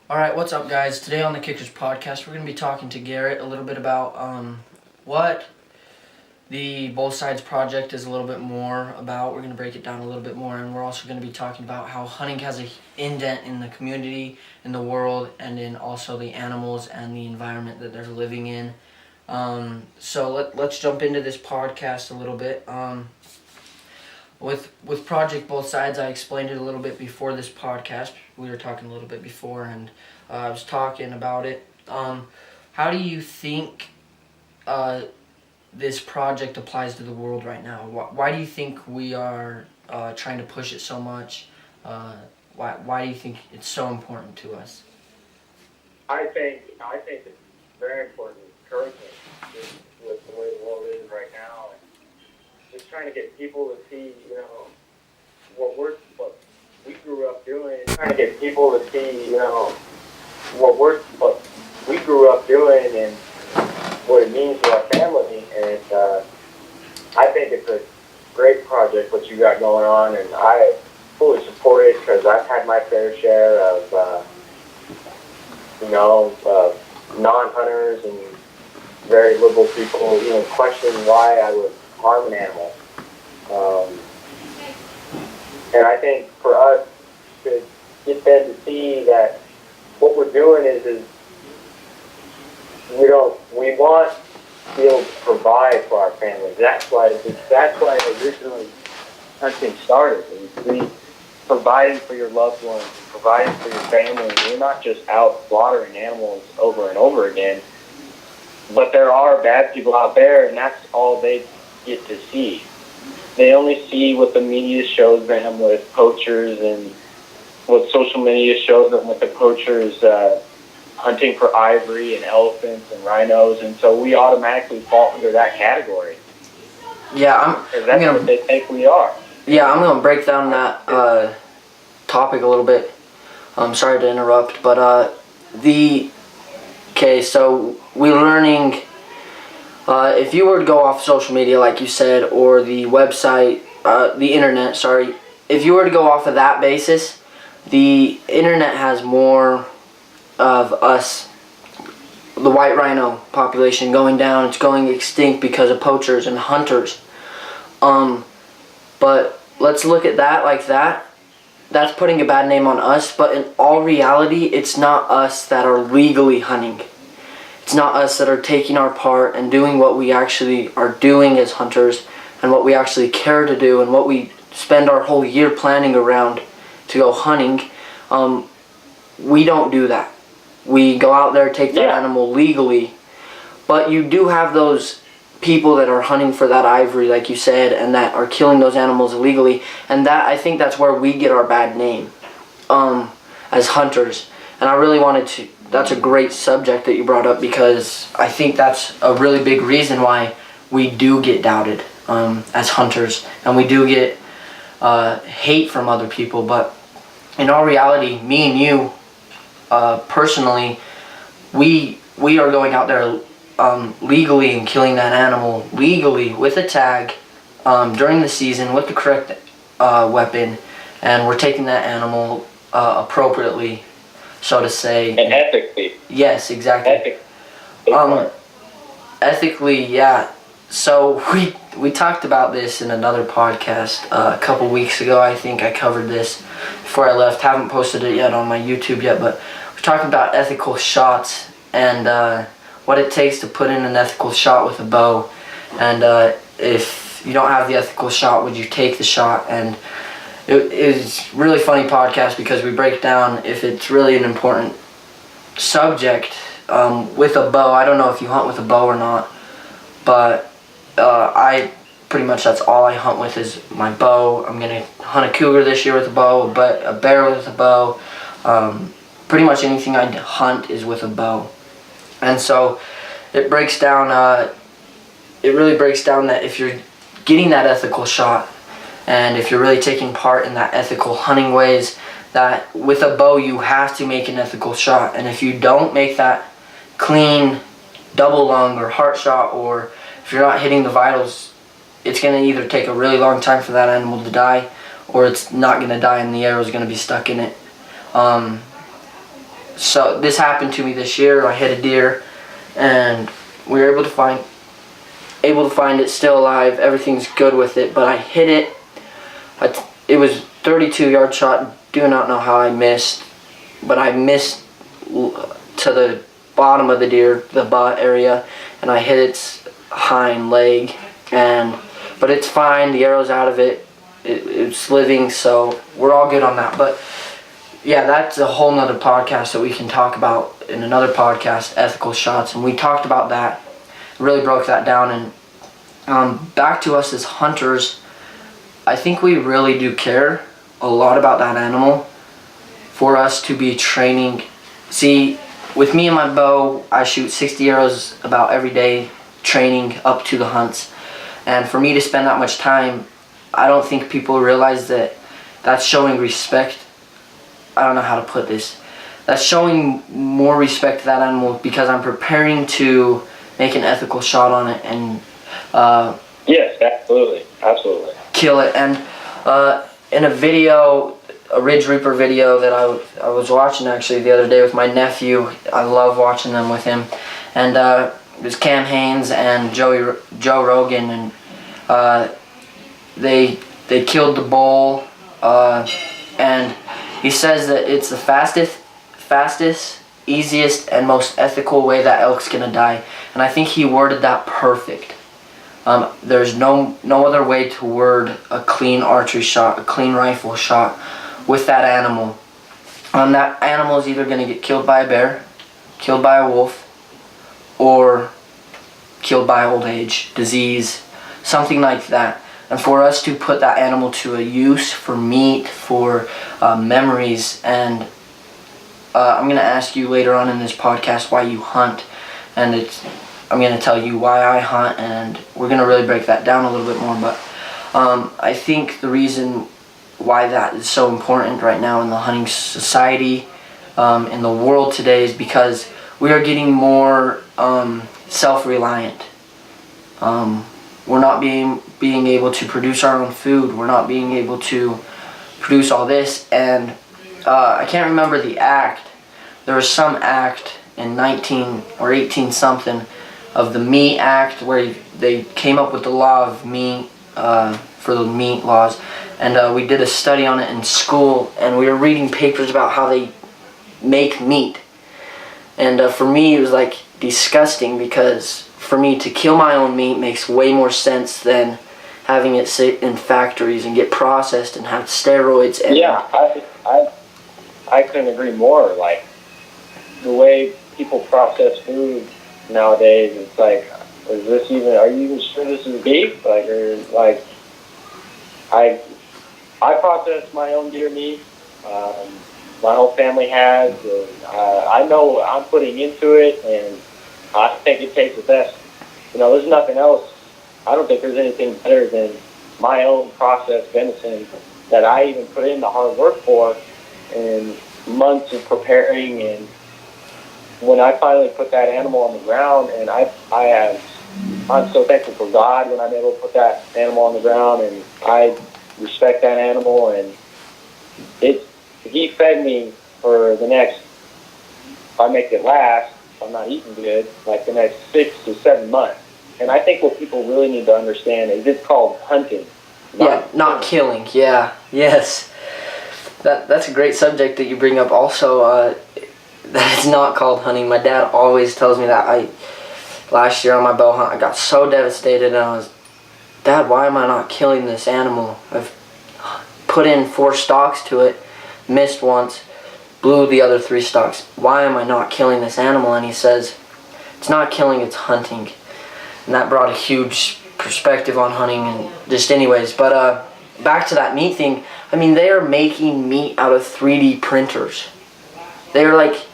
Alright, what's up guys? Today on the Kickers Podcast, we're going to be talking to Garrett a little bit about what the Both Sides Project is a little bit more about. We're going to break it down a little bit more, and we're also going to be talking about how hunting has an indent in the community, in the world, and in also the animals and the environment that they're living in. So let's jump into this podcast a little bit. With Project Both Sides, I explained it a little bit before this podcast. We were talking a little bit before, and I was talking about it. How do you think this project applies to the world right now? Why do you think we are trying to push it so much? Why do you think it's so important to us? I think it's very important encouragement with the way the world is right now, and just trying to get people to see, what we grew up doing. Trying to get people to see, what we grew up doing and what it means to our family. And I think it's a great project what you got going on, and I fully support it because I've had my fair share of, non-hunters and very liberal people even questioning why I would harm an animal. And I think for us to get them to see that what we're doing is we want to be able to provide for our families. That's why originally hunting started. We providing for your loved ones, providing for your family. You're not just out slaughtering animals over and over again. But there are bad people out there, and that's all they get to see. They only see what the media shows them with poachers and what social media shows them with the poachers hunting for ivory and elephants and rhinos, and so we automatically fall under that category. Yeah, that's what they think we are. Yeah, I'm going to break down that topic a little bit. I'm sorry to interrupt, but so we're learning, if you were to go off social media, like you said, or the website, the internet, if you were to go off of that basis, the internet has more of us, the white rhino population going down. It's going extinct because of poachers and hunters. But let's look at that like that. That's putting a bad name on us, but in all reality, it's not us that are legally hunting. It's not us that are taking our part and doing what we actually are doing as hunters and what we actually care to do and what we spend our whole year planning around to go hunting. We don't do that. We go out there, take that animal legally, but you do have those people that are hunting for that ivory, like you said, and that are killing those animals illegally, and that, I think that's where we get our bad name as hunters. And I really wanted to, that's a great subject that you brought up, because I think that's a really big reason why we do get doubted as hunters, and we do get hate from other people. But in all reality, me and you personally, we are going out there legally and killing that animal legally with a tag during the season with the correct weapon, and we're taking that animal appropriately, so to say. And ethically. Yes, exactly. Ethically, yeah. So we talked about this in another podcast a couple weeks ago. I think I covered this before I left. Haven't posted it yet on my YouTube yet, but we're talking about ethical shots and what it takes to put in an ethical shot with a bow. And if you don't have the ethical shot, would you take the shot? And it is really funny podcast because we break down if it's really an important subject with a bow. I don't know if you hunt with a bow or not, but I pretty much, that's all I hunt with is my bow. I'm going to hunt a cougar this year with a bow, but a bear with a bow. Pretty much anything I hunt is with a bow. And so it breaks down, it really breaks down that if you're getting that ethical shot, and if you're really taking part in that ethical hunting ways, that with a bow you have to make an ethical shot. And if you don't make that clean double lung or heart shot, or if you're not hitting the vitals, it's going to either take a really long time for that animal to die, or it's not going to die and the arrow is going to be stuck in it. so this happened to me this year. I hit a deer, and we were able to find it still alive. Everything's good with it, but I hit it. It was 32-yard shot. Do not know how I missed, but I missed to the bottom of the deer, the butt area, and I hit its hind leg. But it's fine. The arrow's out of it. It's living, so we're all good on that. But yeah, that's a whole nother podcast that we can talk about in another podcast, ethical shots, and we talked about that. Really broke that down. And back to us as hunters, I think we really do care a lot about that animal for us to be training. See, with me and my bow, I shoot 60 arrows about every day training up to the hunts. And for me to spend that much time, I don't think people realize that that's showing respect. I don't know how to put this. That's showing more respect to that animal because I'm preparing to make an ethical shot on it and yes, absolutely kill it. And in a video, a Ridge Reaper video that I was watching actually the other day with my nephew. I love watching them with him. And it was Cam Hanes and Joe Rogan, and they killed the bull, and he says that it's the fastest, easiest, and most ethical way that elk's gonna die. And I think he worded that perfect. There's no other way to word a clean archery shot, a clean rifle shot with that animal. That animal is either gonna get killed by a bear, killed by a wolf, or killed by old age, disease, something like that. And for us to put that animal to a use for meat, for memories, and I'm going to ask you later on in this podcast why you hunt, and I'm going to tell you why I hunt, and we're going to really break that down a little bit more. But I think the reason why that is so important right now in the hunting society, in the world today, is because we are getting more self-reliant. We're not being able to produce our own food. We're not being able to produce all this. And I can't remember the act. There was some act in 19 or 18 something of the Meat Act where they came up with the law of meat, for the meat laws. And we did a study on it in school, and we were reading papers about how they make meat. And for me, it was like disgusting, because for me to kill my own meat makes way more sense than having it sit in factories and get processed and have steroids. And yeah, I couldn't agree more. Like the way people process food nowadays, it's like, are you even sure this is beef? I process my own deer meat. My whole family has. I know what I'm putting into it, and I think it tastes the best. There's nothing else. I don't think there's anything better than my own processed venison that I even put in the hard work for and months of preparing. And when I finally put that animal on the ground, and I'm so thankful for God when I'm able to put that animal on the ground, and I respect that animal, and he fed me for the next, if I make it last, if I'm not eating good, like the next 6 to 7 months. And I think what people really need to understand is it's called hunting. Not killing. Yeah, yes. That's a great subject that you bring up also, that it's not called hunting. My dad always tells me that. Last year on my bow hunt, I got so devastated, and I was, Dad, why am I not killing this animal? I've put in 4 stalks to it, missed once, blew the other 3 stalks. Why am I not killing this animal? And he says, it's not killing, it's hunting. And that brought a huge perspective on hunting, and just anyways. But back to that meat thing, I mean, they are making meat out of 3D printers. They're like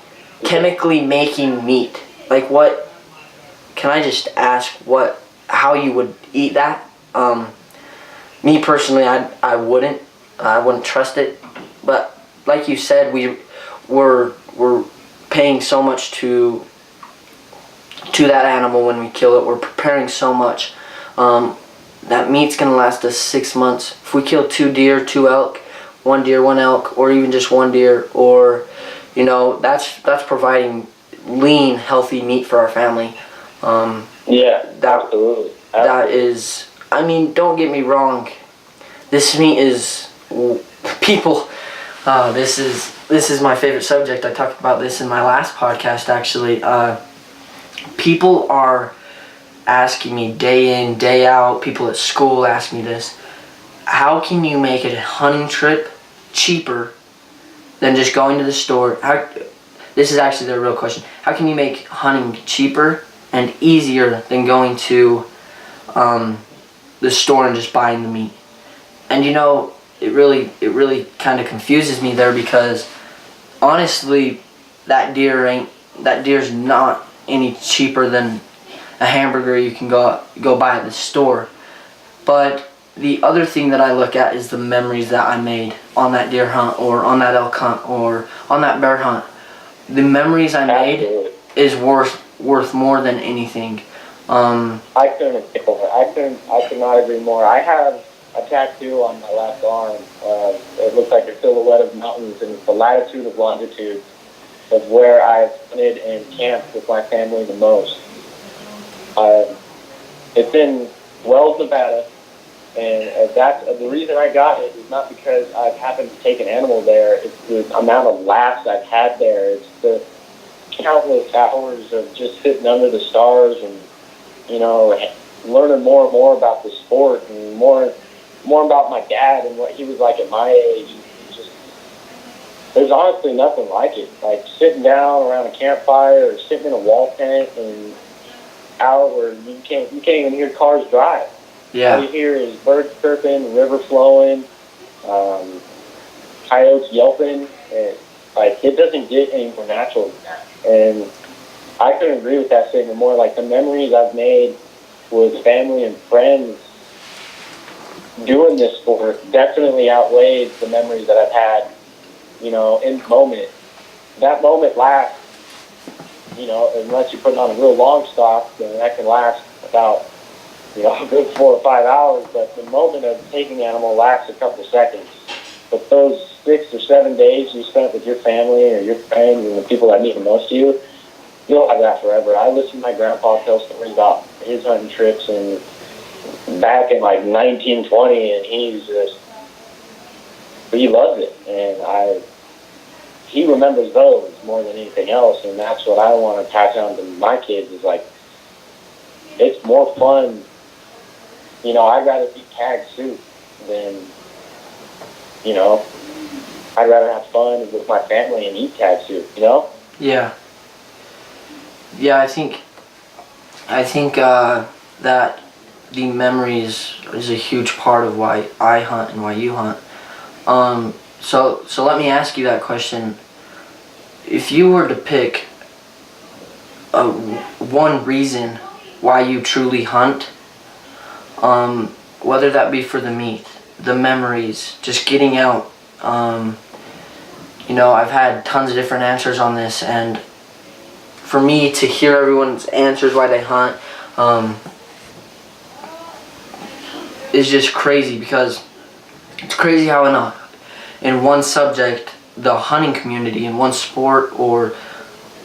chemically making meat. Like, what, can I just ask how you would eat that? Me personally, I wouldn't trust it. But like you said, we're paying so much to that animal when we kill it. We're preparing so much. That meat's gonna last us 6 months. If we kill 2 deer, 2 elk, 1 deer, 1 elk, or even just 1 deer, or You know, that's providing lean, healthy meat for our family. Yeah, That absolutely. that is. I mean, don't get me wrong. This meat is people. This is my favorite subject. I talked about this in my last podcast. Actually, people are asking me day in, day out. People at school ask me this. How can you make a hunting trip cheaper than just going to the store? This is actually the real question. How can you make hunting cheaper and easier than going to the store and just buying the meat? And you know, it really kind of confuses me there, because honestly, that deer's not any cheaper than a hamburger you can go buy at the store. But the other thing that I look at is the memories that I made on that deer hunt, or on that elk hunt, or on that bear hunt. The memories I made Absolutely. is worth more than anything. I could not agree more. I have a tattoo on my left arm. It looks like a silhouette of mountains, and it's the latitude of longitude of where I've hunted and camped with my family the most. It's in Wells, Nevada, and that's the reason I got it is not because I've happened to take an animal there. It's the amount of laughs I've had there. It's the countless hours of just sitting under the stars and, you know, learning more and more about the sport, and more about my dad and what he was like at my age. Just, there's honestly nothing like it. Like sitting down around a campfire or sitting in a wall tent and out where you can't even hear cars drive. Yeah. All you hear is birds chirping, river flowing, coyotes yelping, and like it doesn't get any more natural than that. And I couldn't agree with that statement more. Like the memories I've made with family and friends doing this sport definitely outweighs the memories that I've had, you know, in the moment. That moment lasts, you know, unless you're putting on a real long stock, then that can last about, you know, a good 4 or 5 hours. But the moment of taking the animal lasts a couple seconds. But those 6 or 7 days you spent with your family or your friends and the people that mean the most to you, you'll have that forever. I listened to my grandpa tell stories about his hunting trips and back in like 1920, and he loves it, and he remembers those more than anything else, and that's what I want to pass on to my kids. Is like, it's more fun. You know, I'd rather eat tag soup than, you know, I'd rather have fun with my family and eat tag soup. You know? Yeah. Yeah, I think that the memories is a huge part of why I hunt and why you hunt. So let me ask you that question. If you were to pick one reason why you truly hunt, whether that be for the meat, the memories, just getting out, you know, I've had tons of different answers on this, and for me to hear everyone's answers why they hunt is just crazy, because it's crazy how in one subject, the hunting community, in one sport, or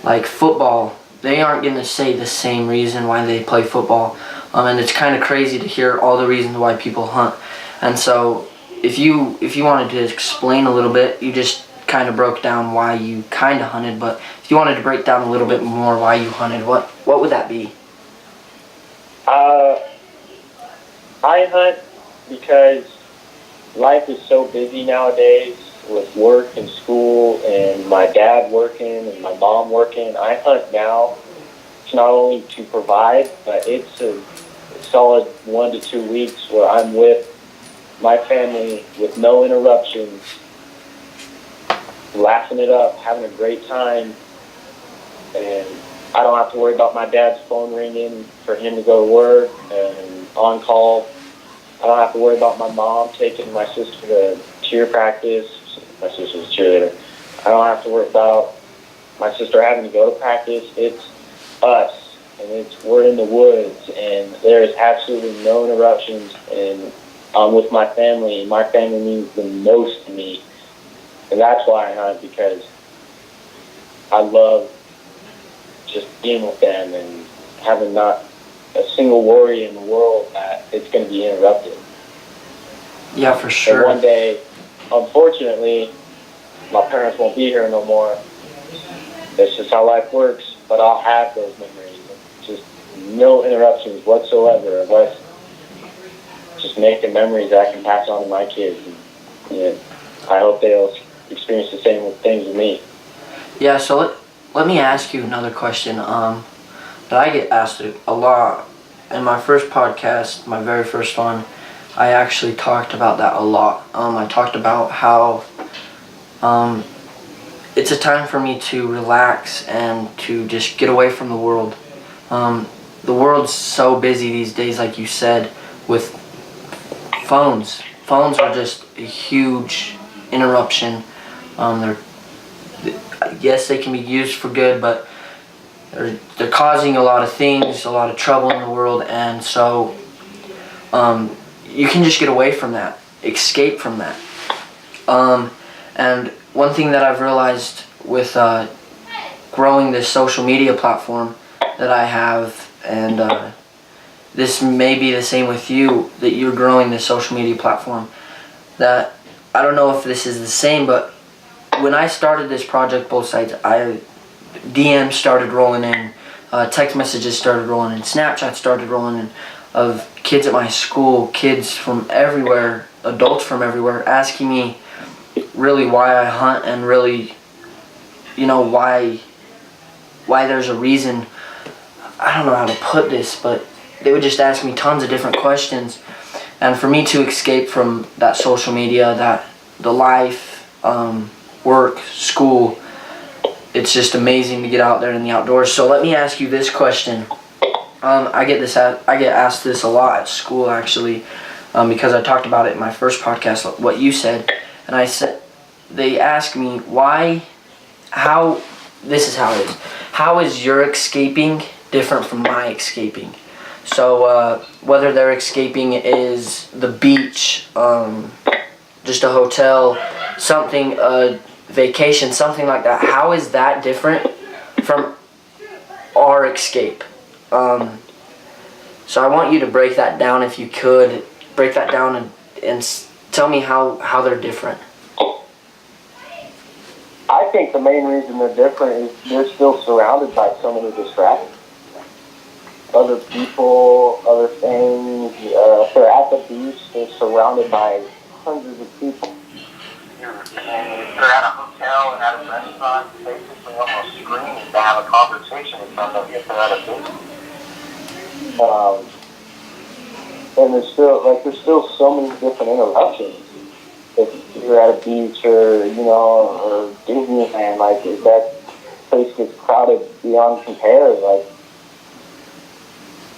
like football, they aren't going to say the same reason why they play football. And it's kind of crazy to hear all the reasons why people hunt. And so if you wanted to explain a little bit, you just kind of broke down why you kind of hunted, but if you wanted to break down a little bit more why you hunted, what would that be? I hunt because life is so busy nowadays with work and school and my dad working and my mom working. I hunt now. It's not only to provide, but it's a solid 1 to 2 weeks where I'm with my family with no interruptions, laughing it up, having a great time, and I don't have to worry about my dad's phone ringing for him to go to work and on call. I don't have to worry about my mom taking my sister to cheer practice. My sister's a cheerleader. I don't have to worry about my sister having to go to practice. It's us, and we're in the woods, and there is absolutely no interruptions, and I'm with my family, and my family means the most to me. And that's why I hunt, because I love just being with them and having not a single worry in the world that it's going to be interrupted. Yeah, for sure. And one day, unfortunately, my parents won't be here no more. That's just how life works. But I'll have those memories. Just no interruptions whatsoever, unless just making memories that I can pass on to my kids. And I hope they'll experience the same things with me. Yeah, so let me ask you another question that I get asked a lot. In my first podcast, my very first one, I actually talked about that a lot. I talked about how it's a time for me to relax and to just get away from the world. The world's so busy these days, like you said, with phones. Phones are just a huge interruption. Yes, they can be used for good, but they're causing a lot of things, a lot of trouble in the world, and so you can just get away from that, escape from that. And one thing that I've realized with growing this social media platform that I have, and this may be the same with you, that you're growing this social media platform, that I don't know if this is the same, but when I started this project, Both Sides, DMs started rolling in, text messages started rolling in, Snapchat started rolling in, of kids at my school, kids from everywhere, adults from everywhere, asking me really why I hunt and really, why there's a reason. I don't know how to put this, but they would just ask me tons of different questions, and for me to escape from that social media, the life, work, school, it's just amazing to get out there in the outdoors. So let me ask you this question. I get asked this a lot at school, actually, because I talked about it in my first podcast, what you said, and I said, they ask me this is how it is. How is your escaping different from my escaping? So whether their escaping is the beach, just a hotel, something, a vacation, something like that, how is that different from our escape? So I want you to break that down, if you could. Break that down and tell me how they're different. I think the main reason they're different is they're still surrounded by so many distractions. Other people, other things. If they're at the beach, they're surrounded by hundreds of people. If they're at a hotel and at a restaurant, basically almost screaming to have a conversation with somebody if they're at a business. And there's still so many different interruptions. If you're at a beach or Disneyland, like if that place gets crowded beyond compare, like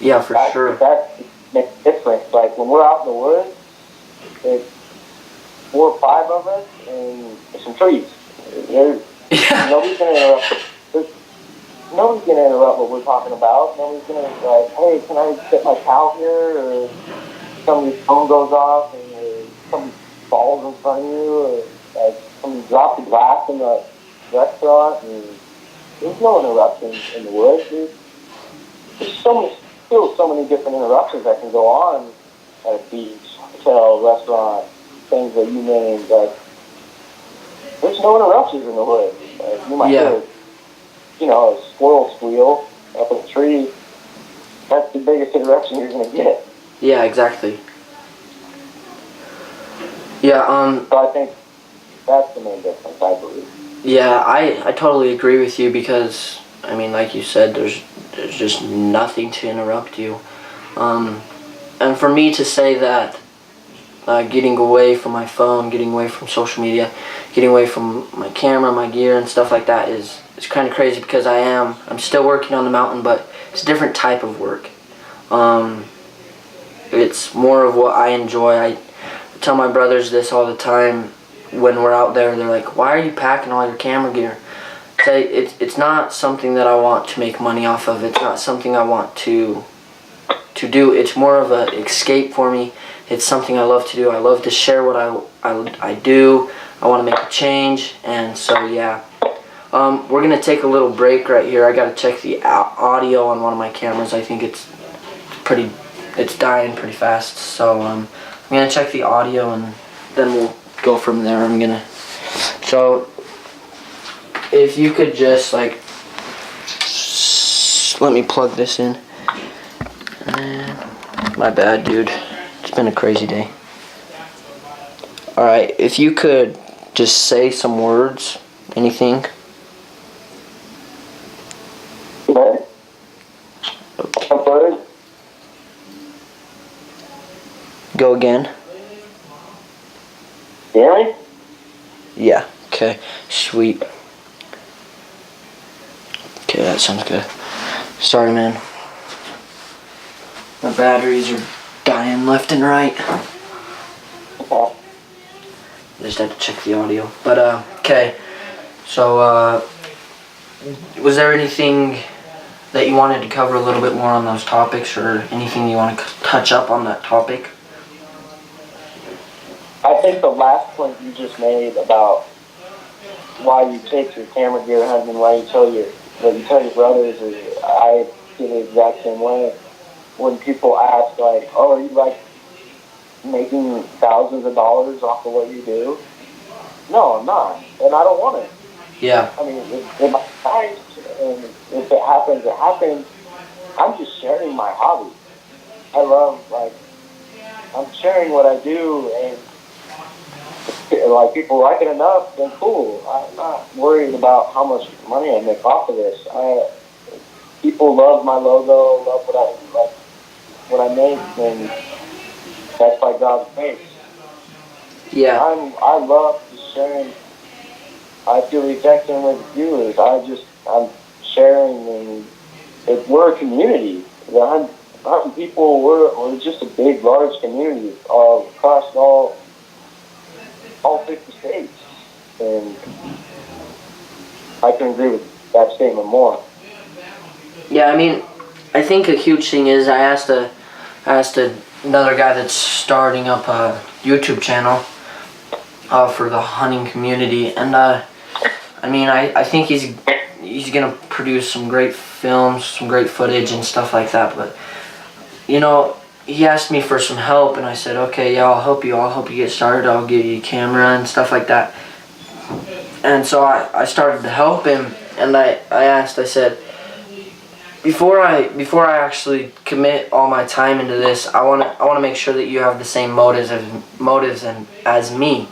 yeah, for sure. That makes a difference. Like when we're out in the woods, it's 4 or 5 of us and some trees. Nobody's gonna interrupt. Nobody's gonna interrupt what we're talking about. Nobody's gonna like, hey, can I get my cow here? Or somebody's phone goes off and somebody falls in front of you, or like somebody drops a glass in the restaurant, and there's no interruptions in the woods. There's still so many different interruptions that can go on at a beach, hotel, restaurant, things that you named. Like, there's no interruptions in the woods. Like, you might hear, a squirrel squeal up a tree. That's the biggest interruption you're going to get. Yeah, exactly. Yeah, So I think that's the main difference, I believe. Yeah, I totally agree with you because, I mean, like you said, there's just nothing to interrupt you. And for me to say that getting away from my phone, getting away from social media, getting away from my camera, my gear, and stuff like that is kind of crazy because I'm still working on the mountain, but it's a different type of work. It's more of what I enjoy. I tell my brothers this all the time when we're out there. They're like, why are you packing all your camera gear? Say it's not something that I want to make money off of. It's not something I want to do. It's more of an escape for me. It's something I love to do. I love to share what I do. I want to make a change, and so yeah. We're gonna take a little break right here. I gotta check the audio on one of my cameras. I think it's dying pretty fast. So I'm gonna check the audio and then we'll go from there. So if you could just like, let me plug this in. My bad, dude. It's been a crazy day. Alright, if you could just say some words, anything. What? A bird? Go again. Really? Yeah, okay, sweet. Okay, that sounds good. Sorry, man. My batteries are dying left and right. Oh. I just had to check the audio. But, okay. So, was there anything that you wanted to cover a little bit more on those topics, or anything you want to touch up on that topic? I think the last point you just made about why you take your camera gear hunting, why you tell your brothers, is I feel the exact same way. When people ask, like, oh, are you like making thousands of dollars off of what you do? No, I'm not, and I don't want it. Yeah. I mean, it might be nice, and if it happens, it happens. I'm just sharing my hobby. I love, like, I'm sharing what I do, and like, people like it enough, then cool. I'm not worried about how much money I make off of this. People love my logo, love what I make, and that's by God's grace. Yeah. I love just sharing. I feel the exact same way with you. I'm sharing, and we're a community. The 100 people, we're just a big, large community across all 50 states, and I can agree with that statement more. Yeah, I mean, I think a huge thing is I asked another guy that's starting up a YouTube channel for the hunting community, and I mean, I think he's gonna produce some great films, some great footage and stuff like that. But you know, he asked me for some help, and I said, okay, yeah, I'll help you get started. I'll give you a camera and stuff like that. And so I started to help him, and I said, before I actually commit all my time into this, I want to make sure that you have the same motives as me.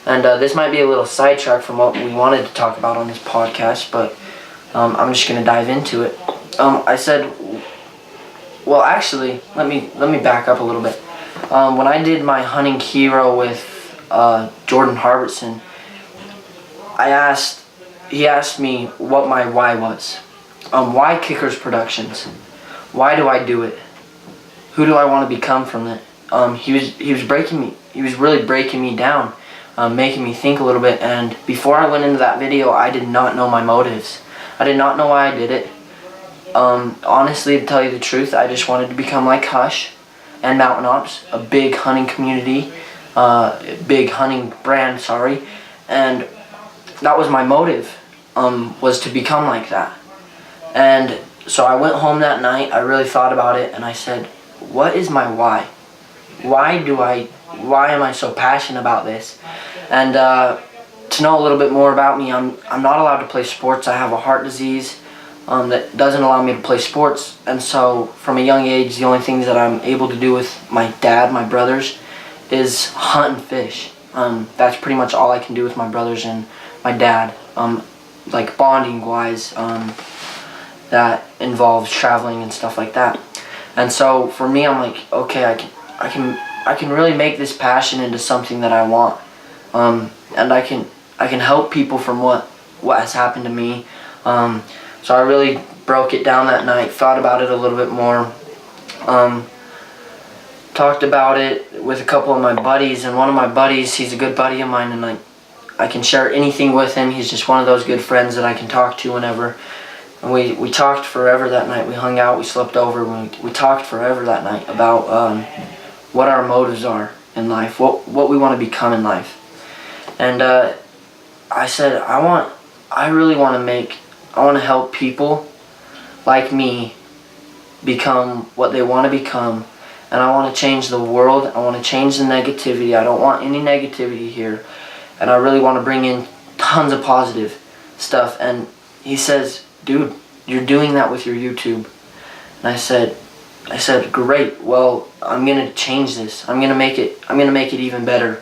And this might be a little sidetrack from what we wanted to talk about on this podcast, but I'm just gonna dive into it. I said, well, actually, let me back up a little bit. When I did my hunting hero with Jordan Harbertson, he asked me what my why was. Why Kickers Productions? Why do I do it? Who do I want to become from it? He was really breaking me down, making me think a little bit. And before I went into that video, I did not know my motives. I did not know why I did it. Honestly, to tell you the truth, I just wanted to become like Hush and Mountain Ops, a big hunting community, big hunting brand, and that was my motive, was to become like that. And so I went home that night, I really thought about it, and I said, what is my why? Why am I so passionate about this? And to know a little bit more about me, I'm not allowed to play sports. I have a heart disease that doesn't allow me to play sports, and so from a young age, the only things that I'm able to do with my dad, my brothers, is hunt and fish. That's pretty much all I can do with my brothers and my dad, like bonding wise. That involves traveling and stuff like that. And so for me, I'm like, okay, I can really make this passion into something that I want, and I can help people from what has happened to me. So I really broke it down that night, thought about it a little bit more, talked about it with a couple of my buddies, and one of my buddies, he's a good buddy of mine, and I can share anything with him. He's just one of those good friends that I can talk to whenever. And we talked forever that night. We hung out, we slept over, we talked forever that night about what our motives are in life, what we want to become in life. And I said, I I really want to help people like me become what they want to become, and I want to change the world. I want to change the negativity. I don't want any negativity here, and I really want to bring in tons of positive stuff. And he says, dude, you're doing that with your YouTube. And I said, great. Well, I'm gonna change this. I'm gonna make it even better.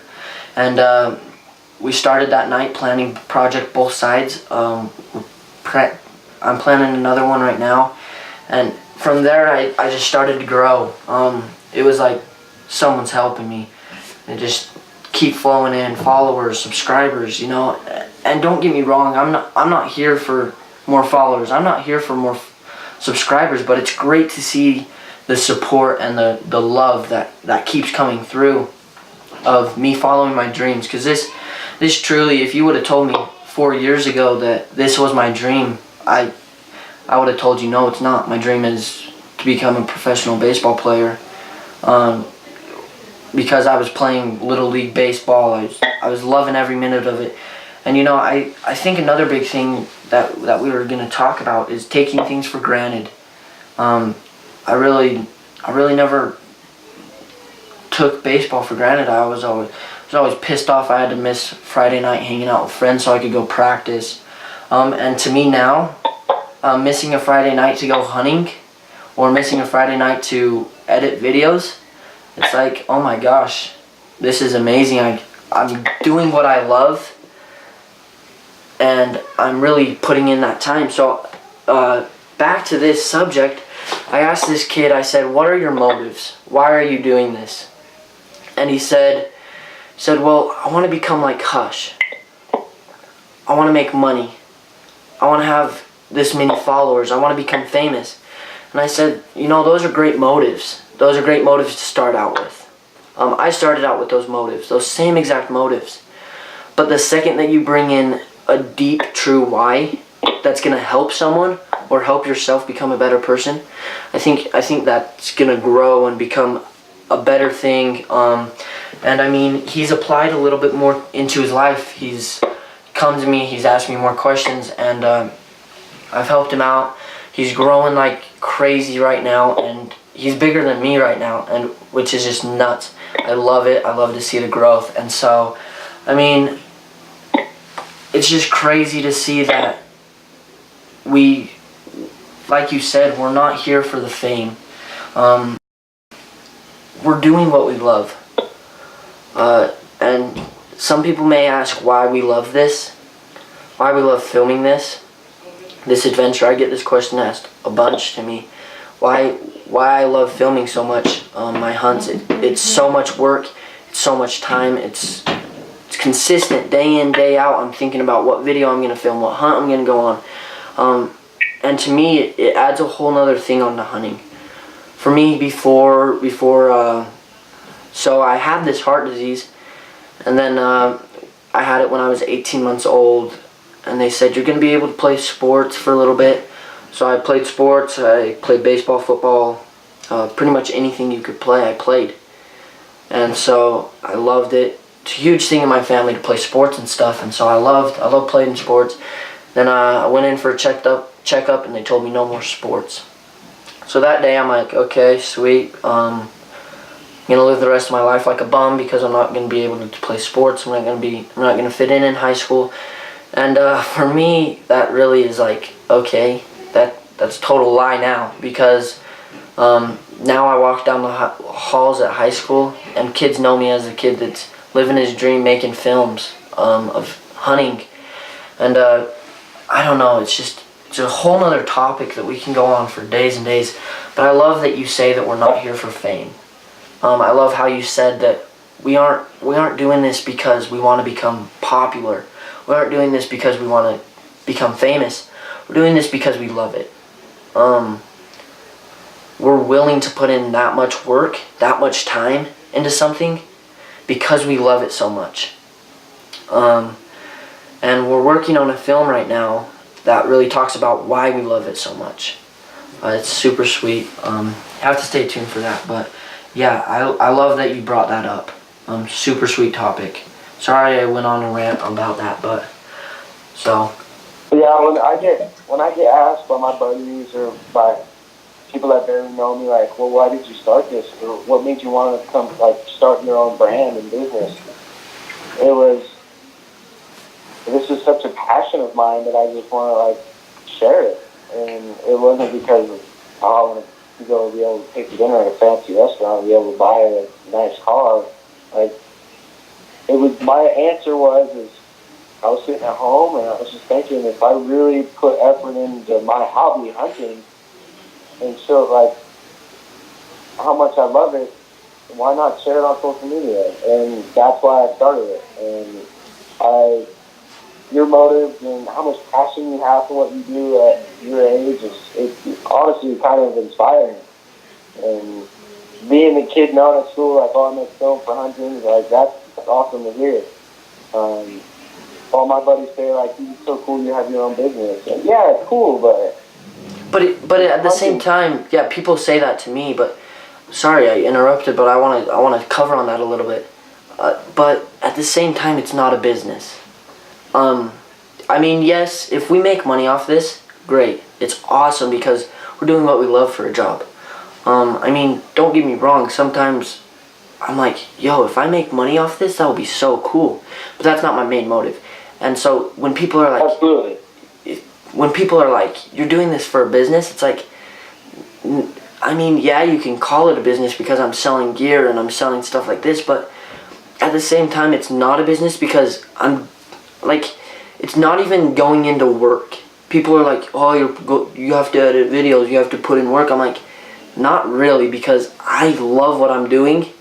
And we started that night planning Project Both Sides. I'm planning another one right now, and from there I just started to grow. It was like someone's helping me, and just keep flowing in followers, subscribers, you know. And don't get me wrong, I'm not here for more followers. I'm not here for more subscribers, but it's great to see the support and the love that keeps coming through of me following my dreams. Because this truly, if you would have told me 4 years ago that this was my dream, I would have told you no, it's not. My dream is to become a professional baseball player. Because I was playing Little League baseball, I was loving every minute of it. And you know, I think another big thing that we were going to talk about is taking things for granted. I really never took baseball for granted. I was always pissed off I had to miss Friday night hanging out with friends so I could go practice. And to me now, missing a Friday night to go hunting, or missing a Friday night to edit videos, it's like, oh my gosh, this is amazing. I'm doing what I love, and I'm really putting in that time. So back to this subject, I asked this kid, I said, what are your motives? Why are you doing this? And he said, well, I want to become like Hush. I want to make money. I want to have this many followers. I want to become famous. And I said, you know, those are great motives. Those are great motives to start out with. I started out with those motives, those same exact motives. But the second that you bring in a deep, true why that's going to help someone or help yourself become a better person, I think that's going to grow and become a better thing. And I mean, he's applied a little bit more into his life. He's come to me, he's asked me more questions, and I've helped him out. He's growing like crazy right now, and he's bigger than me right now, and which is just nuts. I love it. I love to see the growth. And so, I mean, it's just crazy to see that we, like you said, we're not here for the fame. We're doing what we love. And some people may ask why we love this, why we love filming this adventure. I get this question asked a bunch to me. Why I love filming so much my hunts. It's so much work, it's so much time, it's consistent day in, day out. I'm thinking about what video I'm going to film, what hunt I'm going to go on. And to me, it adds a whole nother thing on the hunting. For me, so I had this heart disease, and then I had it when I was 18 months old, and they said, you're going to be able to play sports for a little bit. So I played sports. I played baseball, football, pretty much anything you could play, I played. And so I loved it. It's a huge thing in my family to play sports and stuff, and so I love playing sports. Then I went in for a checkup, and they told me no more sports. So that day I'm like, okay, sweet. I'm gonna live the rest of my life like a bum because I'm not gonna be able to play sports. I'm not gonna fit in high school. And for me, that really is like, okay, that's a total lie now, because now I walk down the halls at high school and kids know me as a kid that's living his dream, making films of hunting. And I don't know, it's a whole nother topic that we can go on for days and days. But I love that you say that we're not here for fame. I love how you said that we aren't doing this because we want to become popular. We aren't doing this because we want to become famous. We're doing this because we love it. We're willing to put in that much work, that much time into something because we love it so much. And we're working on a film right now that really talks about why we love it so much. It's super sweet. You have to stay tuned for that. But yeah, I love that you brought that up. Super sweet topic. Sorry I went on a rant about that, but so Yeah, when I get asked by my buddies or by people that barely know me, like, well, why did you start this? Or what made you want to come, like, start your own brand and business? It was, this is such a passion of mine that I just want to, like, share it. And it wasn't because of, oh, I want to go be able to take dinner at a fancy restaurant and be able to buy a nice car. Like, it was, my answer is, I was sitting at home and I was just thinking, if I really put effort into my hobby, hunting, and show, like, how much I love it, why not share it on social media? And that's why I started it. And your motive and how much passion you have for what you do at your age it's honestly kind of inspiring. And being the kid known at school, like, oh, I make film for hunting, like, that's awesome to hear. All my buddies say, like, it's so cool you have your own business. And yeah, it's cool, but at the same time, yeah, people say that to me, but sorry I interrupted, but I want to cover on that a little bit. But at the same time, it's not a business. I mean, yes, if we make money off this, great. It's awesome because we're doing what we love for a job. I mean, don't get me wrong, sometimes I'm like, yo, if I make money off this, that would be so cool. But that's not my main motive. And so when people are like, absolutely. When people are like, you're doing this for a business, it's like, I mean, yeah, you can call it a business because I'm selling gear and I'm selling stuff like this, but at the same time, it's not a business because I'm, like, it's not even going into work. People are like, oh, you have to edit videos, you have to put in work. I'm like, not really, because I love what I'm doing.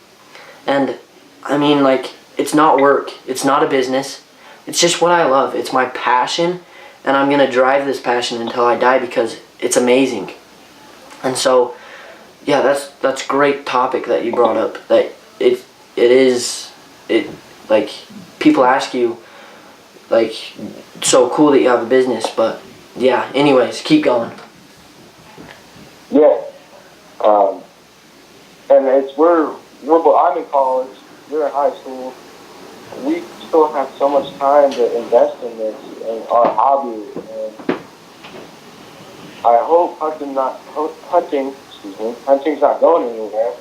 And, I mean, like, it's not work. It's not a business. It's just what I love. It's my passion. And I'm going to drive this passion until I die because it's amazing. And so, yeah, that's great topic that you brought up. That it like, people ask you, like, so cool that you have a business, but yeah, anyways, keep going. Yeah. And I'm in college, you're in high school. We still have so much time to invest in this and our hobby. And I hope hunting's not going anywhere.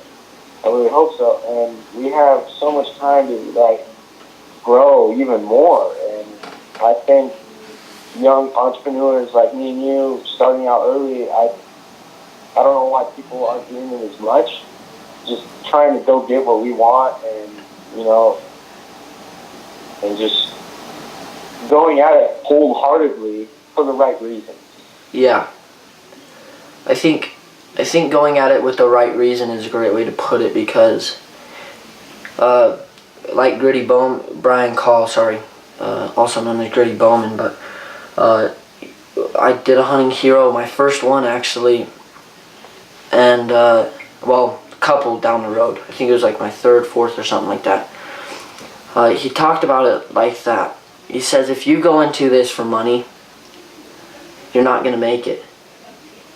I really hope so. And we have so much time to, like, grow even more. And I think young entrepreneurs like me and you starting out early, I don't know why people aren't doing it as much. Just trying to go get what we want and, you know, and just going at it wholeheartedly for the right reasons. Yeah. I think going at it with the right reason is a great way to put it because, like Brian Call, also known as Gritty Bowman, but I did a hunting hero, my first one actually, and a couple down the road. I think it was like my third, fourth, or something like that. He talked about it like that. He says, if you go into this for money, you're not going to make it.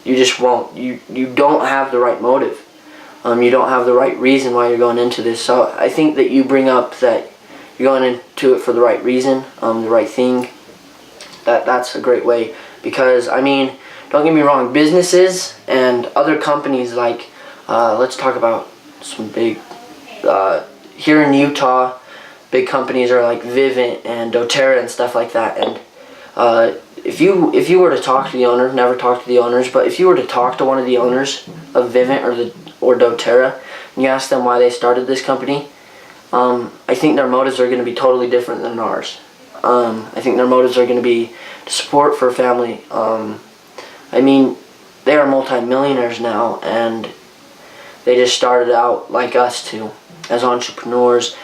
You just won't. You don't have the right motive. You don't have the right reason why you're going into this. So I think that you bring up that you're going into it for the right reason, the right thing. That's a great way. Because, I mean, don't get me wrong, businesses and other companies like, let's talk about some big, here in Utah, big companies are like Vivint and doTERRA and stuff like that. And if you were to talk to the owner, never talk to the owners, but if you were to talk to one of the owners of Vivint or doTERRA, and you ask them why they started this company, I think their motives are going to be totally different than ours. I think their motives are going to be support for family. I mean, they are multi-millionaires now, and they just started out like us too, as entrepreneurs,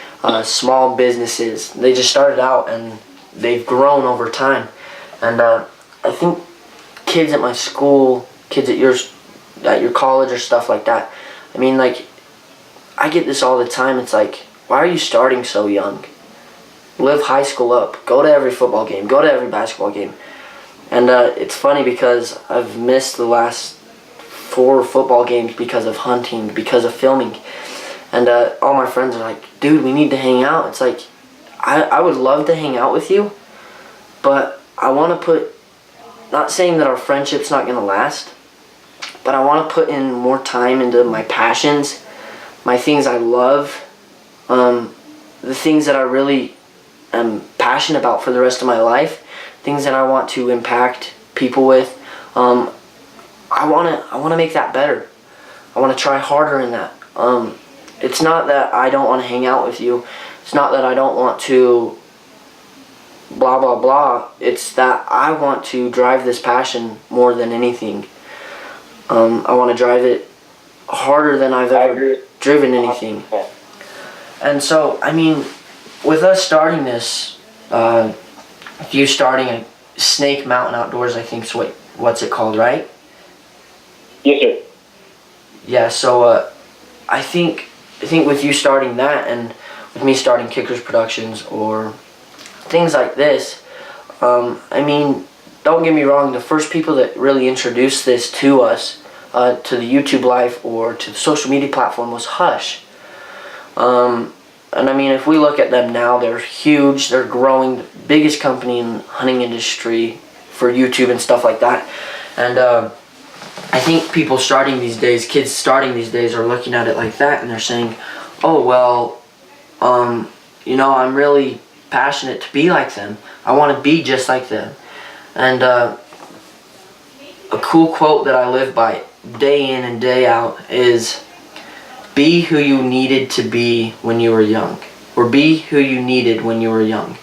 small businesses. They just started out and they've grown over time. And I think kids at my school, kids at your college or stuff like that, I mean, like, I get this all the time. It's like, why are you starting so young? Live high school up. Go to every football game. Go to every basketball game. And it's funny because I've missed the last 4 football games because of hunting, because of filming. And all my friends are like, dude, we need to hang out. It's like, I would love to hang out with you, but I want to put not saying that our friendship's not gonna last, but I want to put in more time into my passions, my things I love, the things that I really am passionate about for the rest of my life, things that I want to impact people with. I want to make that better. I want to try harder in that. It's not that I don't want to hang out with you. It's not that I don't want to blah blah blah. It's that I want to drive this passion more than anything. I want to drive it harder than I've ever driven anything. And so, I mean, with us starting this, you starting a Snake Mountain Outdoors, I think is what's it called, right? Yes, sir. Yeah, so I think with you starting that and with me starting Kickers Productions or things like this, I mean, don't get me wrong, the first people that really introduced this to us, to the YouTube life or to the social media platform was Hush. And I mean, if we look at them now, they're huge, they're growing, the biggest company in the hunting industry for YouTube and stuff like that. And I think people starting these days, kids starting these days are looking at it like that and they're saying, oh, well, you know, I'm really passionate to be like them. I want to be just like them. And a cool quote that I live by day in and day out is, be who you needed to be when you were young. Or be who you needed when you were young.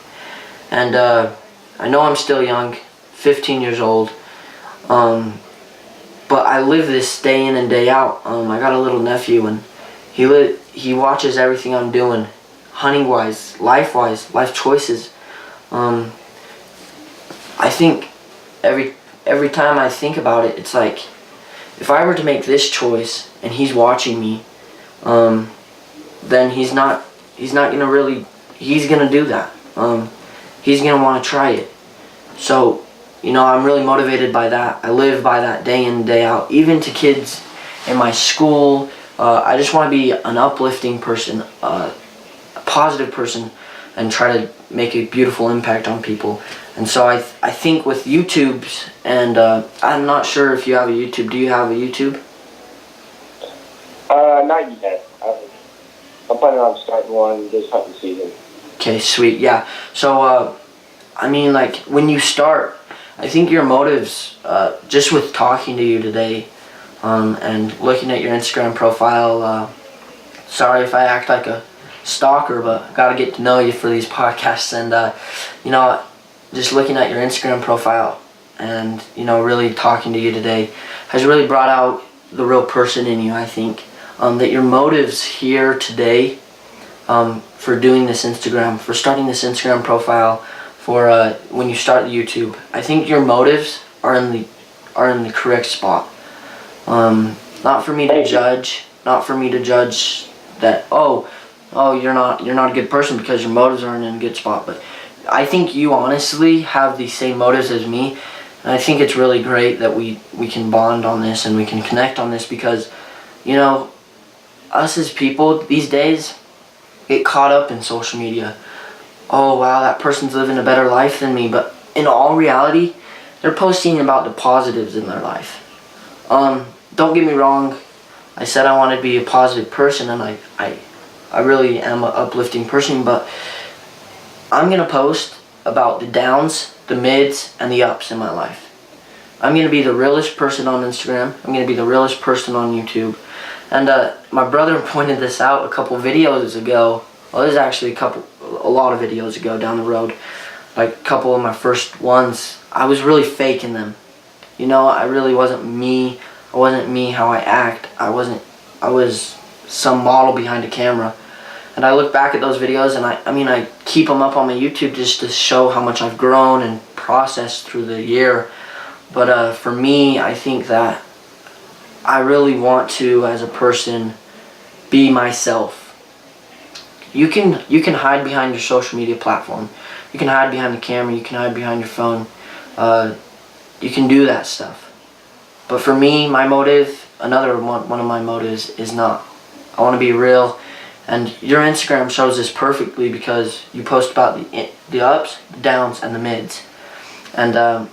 And I know I'm still young, 15 years old. But I live this day in and day out. I got a little nephew and he watches everything I'm doing, hunting-wise, life-wise, life choices. I think every time I think about it, it's like, if I were to make this choice and he's watching me, then he's gonna do that. He's gonna want to try it. So, you know, I'm really motivated by that. I live by that day in and day out. Even to kids in my school, I just want to be an uplifting person, a positive person, and try to make a beautiful impact on people. And so I think with YouTube's, and I'm not sure if you have a YouTube. Do you have a YouTube? Not yet. I'm planning on starting one this hunting season. Okay, sweet, yeah. So, I mean, like, when you start, I think your motives, just with talking to you today, and looking at your Instagram profile, sorry if I act like a stalker, but I gotta get to know you for these podcasts, and, you know, just looking at your Instagram profile and, you know, really talking to you today has really brought out the real person in you, I think. That your motives here today, for doing this Instagram, for starting this Instagram profile, for when you start the YouTube, I think your motives are in the correct spot. Not for me to judge, not for me to judge that oh you're not a good person because your motives aren't in a good spot. But I think you honestly have the same motives as me, and I think it's really great that we can bond on this and we can connect on this, because, you know, us as people these days get caught up in social media. Oh wow, that person's living a better life than me, but in all reality, they're posting about the positives in their life. Don't get me wrong, I said I want to be a positive person, and I really am an uplifting person, but I'm gonna post about the downs, the mids, and the ups in my life. I'm gonna be the realest person on Instagram. I'm gonna be the realest person on YouTube. And my brother pointed this out a couple videos ago. Well, there's actually a lot of videos ago down the road. Like a couple of my first ones, I was really faking them. You know, I really wasn't me. I wasn't me how I act. I was some model behind a camera. And I look back at those videos, and I mean, I keep them up on my YouTube just to show how much I've grown and processed through the year. But for me, I think that I really want to, as a person, be myself. You can hide behind your social media platform. You can hide behind the camera. You can hide behind your phone. You can do that stuff. But for me, my motive, another one of my motives is not. I want to be real. And your Instagram shows this perfectly, because you post about the ups, the downs, and the mids. And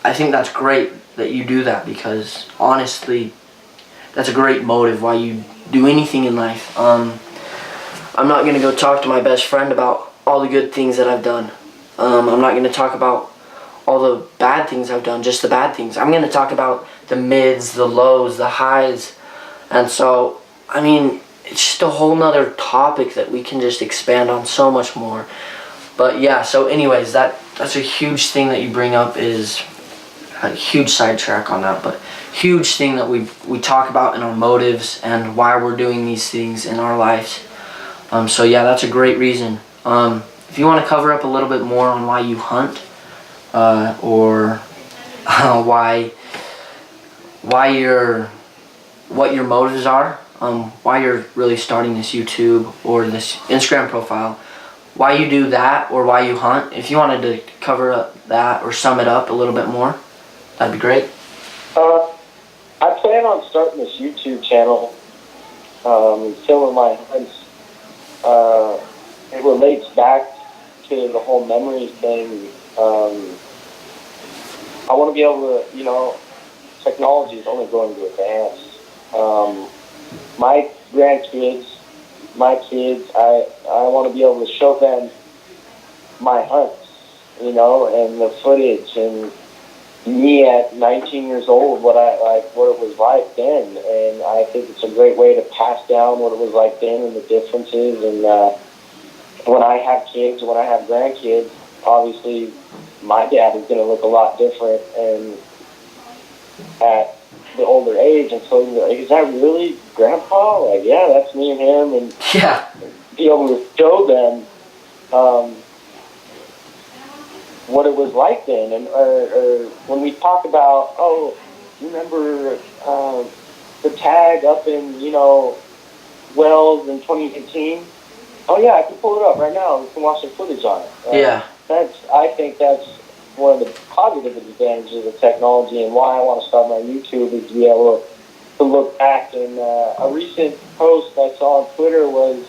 I think that's great that you do that, because honestly, that's a great motive why you do anything in life. I'm not gonna go talk to my best friend about all the good things that I've done. I'm not gonna talk about all the bad things I've done, just the bad things. I'm gonna talk about the mids, the lows, the highs. And so, I mean, it's just a whole nother topic that we can just expand on so much more. But yeah, so anyways, that's a huge thing that you bring up, is a huge sidetrack on that, but huge thing that we talk about in our motives and why we're doing these things in our lives. So yeah, that's a great reason. If you want to cover up a little bit more on why you hunt, or what your motives are, why you're really starting this YouTube or this Instagram profile, why you do that or why you hunt. If you wanted to cover up that or sum it up a little bit more, that'd be great. I plan on starting this YouTube channel, filming my hunts. It relates back to the whole memories thing. I want to be able to, technology is only going to advance. My grandkids, my kids, I want to be able to show them my hunts, and the footage, and me at 19 years old, what it was like then. And I think it's a great way to pass down what it was like then and the differences. And when I have kids, when I have grandkids, obviously my dad is going to look a lot different and at the older age, and so you're like, is that really Grandpa? Like, yeah, that's me and him, and Yeah. be able to show them what it was like then. And or when we talk about, you remember the tag up in Wells in 2018? Oh yeah, I can pull it up right now. We can watch some footage on it. Yeah. I think that's one of the positive advantages of technology, and why I want to start my YouTube is to be able to look back. And a recent post I saw on Twitter was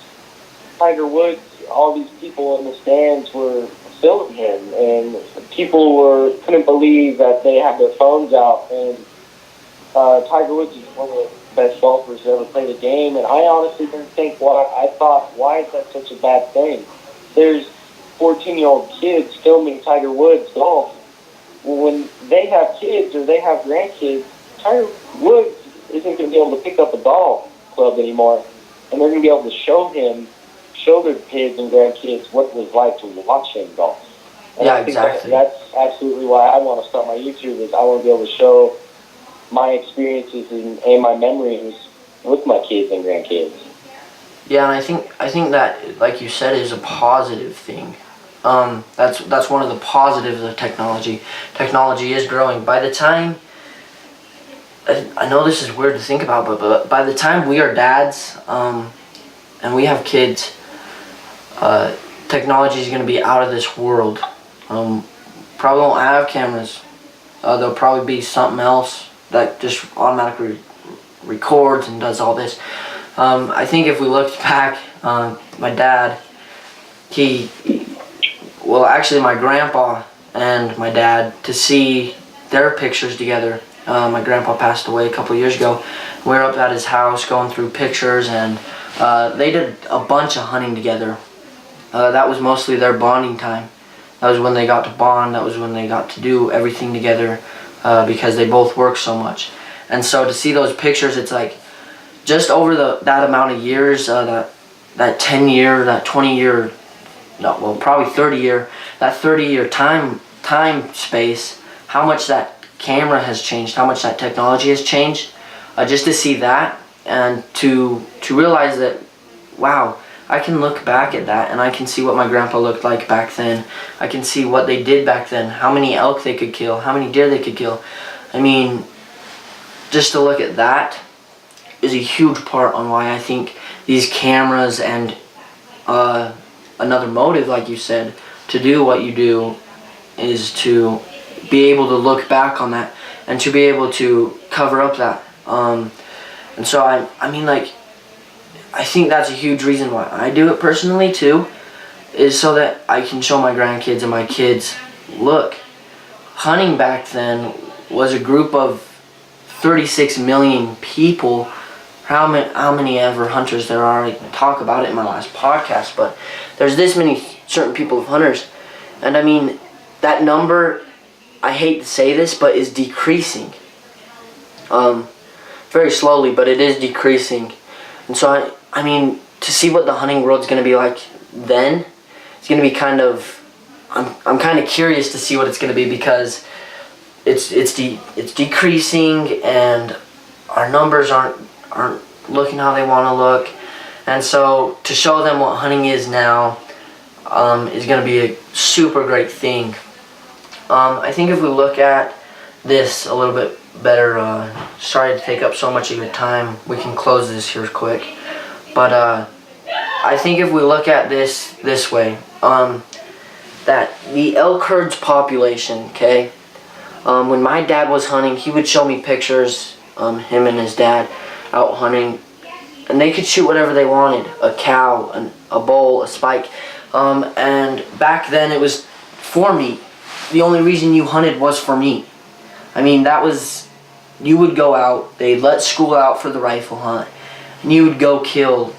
Tiger Woods. All these people in the stands were filming him, and people couldn't believe that they had their phones out. And Tiger Woods is one of the best golfers to ever play the game, and I honestly didn't think I thought, why is that such a bad thing? There's 14-year-old kids filming Tiger Woods golf. Well, when they have kids or they have grandkids, Tiger Woods isn't going to be able to pick up a golf club anymore, and they're going to be able to show their kids and grandkids what it was like to watch him golf. And Yeah, I think exactly. that's absolutely why I want to start my YouTube, is I want to be able to show my experiences and my memories with my kids and grandkids. Yeah, and I think that, like you said, is a positive thing. That's one of the positives of technology. Technology is growing. By the time, I know this is weird to think about, but by the time we are dads, and we have kids, technology is going to be out of this world. Probably won't have cameras. There'll probably be something else that just automatically records and does all this. I think if we looked back, my dad, actually my grandpa and my dad, to see their pictures together. My grandpa passed away a couple years ago. We were up at his house going through pictures, and they did a bunch of hunting together. That was mostly their bonding time. That was when they got to bond. That was when they got to do everything together, because they both worked so much. And so to see those pictures, it's like just over that amount of years, that 10-year, that 20-year, no, well, probably 30-year, that 30-year time space, how much that camera has changed, how much that technology has changed. Just to see that, and to realize that, wow, I can look back at that and I can see what my grandpa looked like back then. I can see what they did back then, how many elk they could kill, how many deer they could kill. I mean, just to look at that is a huge part on why I think these cameras and another motive, like you said, to do what you do is to be able to look back on that and to be able to cover up that. And so I mean, like, I think that's a huge reason why I do it personally too, is so that I can show my grandkids and my kids, look, hunting back then was a group of 36 million people. How many ever hunters there are, I talk about it in my last podcast, but there's this many certain people of hunters. And I mean, that number, I hate to say this, but is decreasing. Very slowly, but it is decreasing. And so, I mean, to see what the hunting world's going to be like then, it's going to be kind of, I'm kind of curious to see what it's going to be, because it's decreasing, and our numbers aren't looking how they want to look. And so to show them what hunting is now is going to be a super great thing. I think if we look at this a little bit better, sorry to take up so much of your time, we can close this here quick, but I think if we look at this way, that the elk herd's population, okay, when my dad was hunting, he would show me pictures, him and his dad out hunting, and they could shoot whatever they wanted, a cow, a bull, a spike, and back then it was for meat. The only reason you hunted was for meat. I mean, that was, you would go out, they'd let school out for the rifle hunt, and you would go kill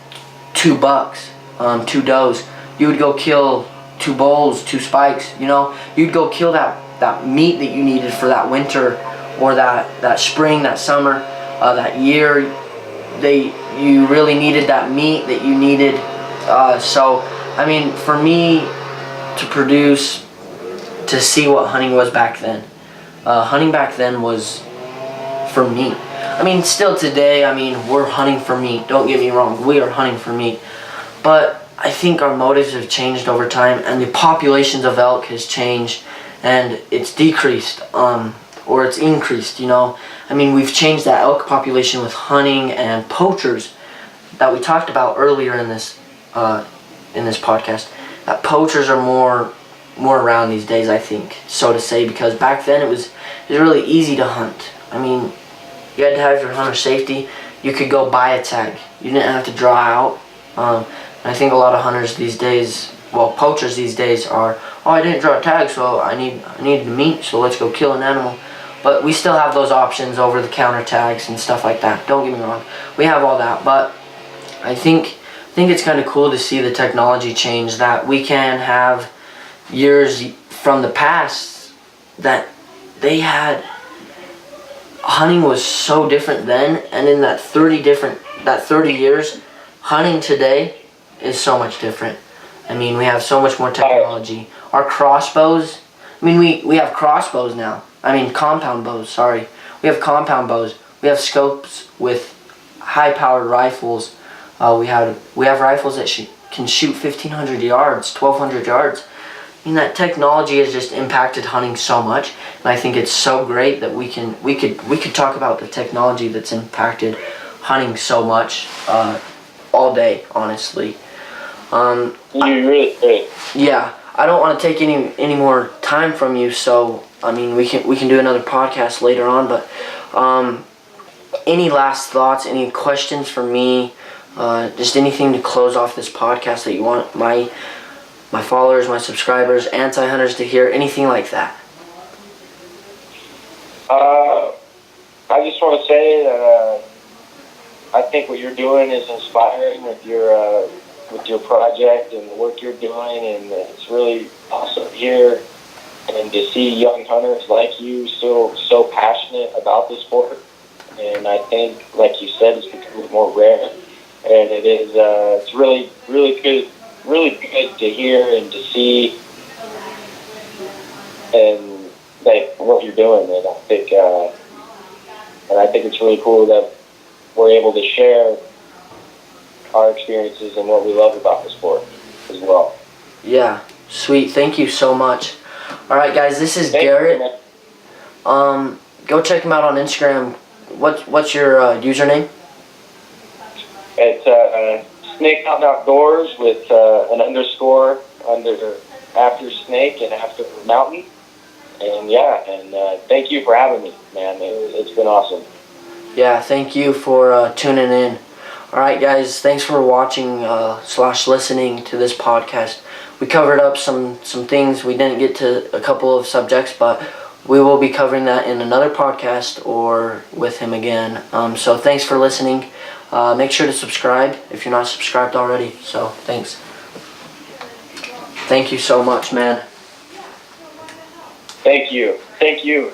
2 bucks, 2 does. You would go kill 2 bulls, 2 spikes, you know. You'd go kill that meat that you needed for that winter, or that spring, that summer, that year. You really needed that meat that you needed. So, I mean, for me to produce, to see what hunting was back then, hunting back then was for meat. I mean, still today, I mean, we're hunting for meat. Don't get me wrong, we are hunting for meat. But I think our motives have changed over time, and the populations of elk has changed, and it's decreased, or it's increased, you know. I mean, we've changed that elk population with hunting and poachers that we talked about earlier in this podcast. That poachers are more around these days, I think, so to say, because back then it was really easy to hunt. I mean, you had to have your hunter safety. You could go buy a tag. You didn't have to draw out. And I think a lot of hunters these days, well, poachers these days are, oh, I didn't draw a tag, so I need the meat, so let's go kill an animal. But we still have those options, over-the-counter tags and stuff like that. Don't get me wrong, we have all that. But I think it's kind of cool to see the technology change, that we can have years from the past that they had. Hunting was so different then, and in that 30 years, hunting today is so much different. I mean, we have so much more technology. Our crossbows, I mean, we have crossbows now. I mean, compound bows, sorry. We have compound bows. We have scopes with high-powered rifles. We have rifles that can shoot 1,500 yards, 1,200 yards. I mean, that technology has just impacted hunting so much, and I think it's so great that we could talk about the technology that's impacted hunting so much all day, honestly. You really could. Yeah, I don't want to take any more time from you, so I mean, we can do another podcast later on. But any last thoughts? Any questions for me? Just anything to close off this podcast that you want my followers, my subscribers, anti-hunters to hear? Anything like that? I just want to say that I think what you're doing is inspiring with your project and the work you're doing, and it's really awesome here. And to see young hunters like you still so passionate about the sport, and I think, like you said, it's becoming more rare, and it is. It's really good to hear and to see, and like what you're doing. And I think it's really cool that we're able to share our experiences and what we love about the sport as well. Yeah, sweet. Thank you so much. All right, guys, this is Garrett. Go check him out on Instagram. What's your username? It's Snake Mountain Outdoors with an underscore after Snake and after Mountain. And thank you for having me, man. It's been awesome. Yeah, thank you for tuning in. All right, guys, thanks for watching / listening to this podcast. We covered up some things. We didn't get to a couple of subjects, but we will be covering that in another podcast or with him again. So thanks for listening. Make sure to subscribe if you're not subscribed already. So thanks. Thank you so much, man. Thank you.